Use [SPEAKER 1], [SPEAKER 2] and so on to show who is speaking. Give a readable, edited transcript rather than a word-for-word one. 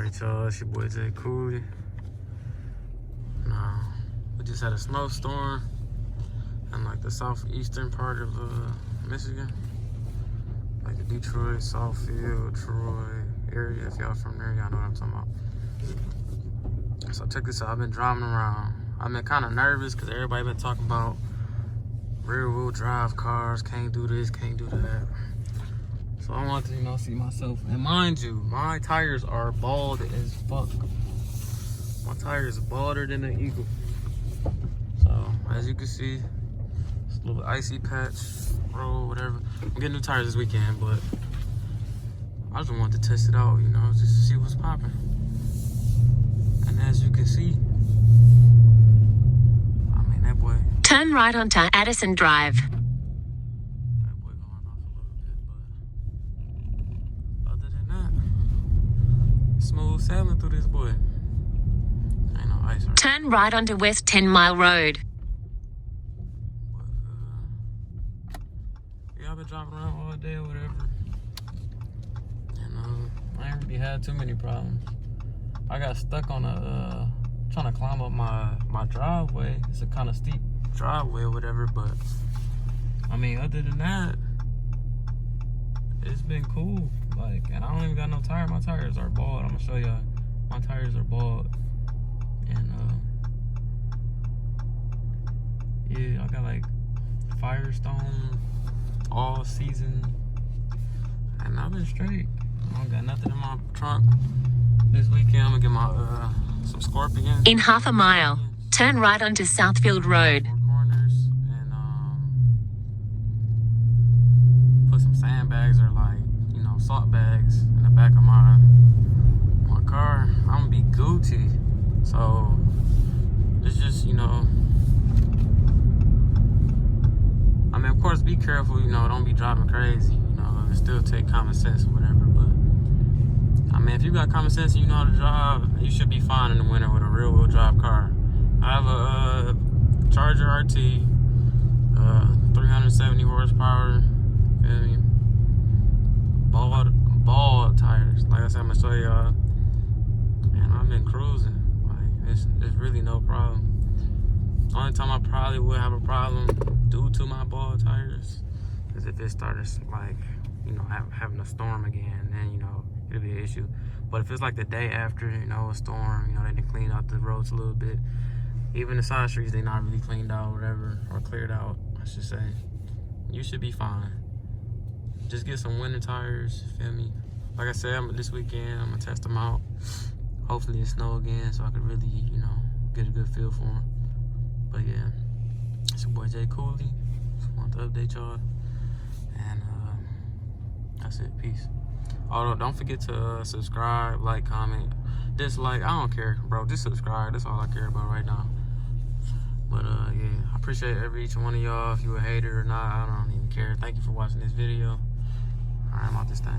[SPEAKER 1] Alright, y'all, it's your boy Jay Cooley. Now, we just had a snowstorm in like the southeastern part of Michigan. Like the Detroit, Southfield, Troy area. If y'all from there, y'all know what I'm talking about. So check this out, I've been driving around. I've been kind of nervous because everybody been talking about rear wheel drive cars, can't do this, can't do that. So I want to, see myself. And mind you, my tires are bald as fuck. My tires are balder than an eagle. So as you can see, it's a little icy patch, road, whatever. I'm getting new tires this weekend, but I just wanted to test it out, just to see what's popping. And as you can see, that boy.
[SPEAKER 2] Turn right onto Addison Drive.
[SPEAKER 1] That boy going off a little bit, but other than that, smooth sailing through this boy. Ain't no ice right.
[SPEAKER 2] Turn right onto West 10 Mile Road.
[SPEAKER 1] But, yeah, I've been driving around all day or whatever. And I ain't really had too many problems. I got stuck on a trying to climb up my driveway. It's a kind of steep driveway or whatever, but other than that, it's been cool. And I don't even got no tire. My tires are bald. I'm gonna show y'all. My tires are bald, and yeah, I got like Firestone all season, and I've been straight. I don't got nothing in my trunk. This weekend I'm gonna get my some Scorpions.
[SPEAKER 2] In half a mile, turn right onto Southfield Road.
[SPEAKER 1] Four corners, and put some sandbags or salt bags in the back of my car. I'm gonna be Gucci. So it's just of course be careful, don't be driving crazy, still take common sense or whatever, but if you got common sense and you know how to drive, you should be fine in the winter with a rear-wheel drive car. I have a Charger RT, 370 horsepower, feel me? Bald tires. Like I said, I'm gonna show y'all. And I've been cruising. It's really no problem. Only time I probably would have a problem due to my bald tires is if it started having a storm again, then it'll be an issue. But if it's like the day after, a storm, they didn't clean out the roads a little bit. Even the side streets, they not really cleaned out or whatever, or cleared out, I should say. You should be fine. Just get some winter tires, feel me? Like I said, this weekend, I'm gonna test them out. Hopefully it snow again so I can really, get a good feel for them. But yeah, it's your boy Jay Cooley. Just wanted to update y'all. And that's it, peace. Oh, don't forget to subscribe, like, comment, dislike, I don't care, bro. Just subscribe, that's all I care about right now. But yeah, I appreciate each one of y'all. If you a hater or not, I don't even care. Thank you for watching this video. All right, I'm out this thing.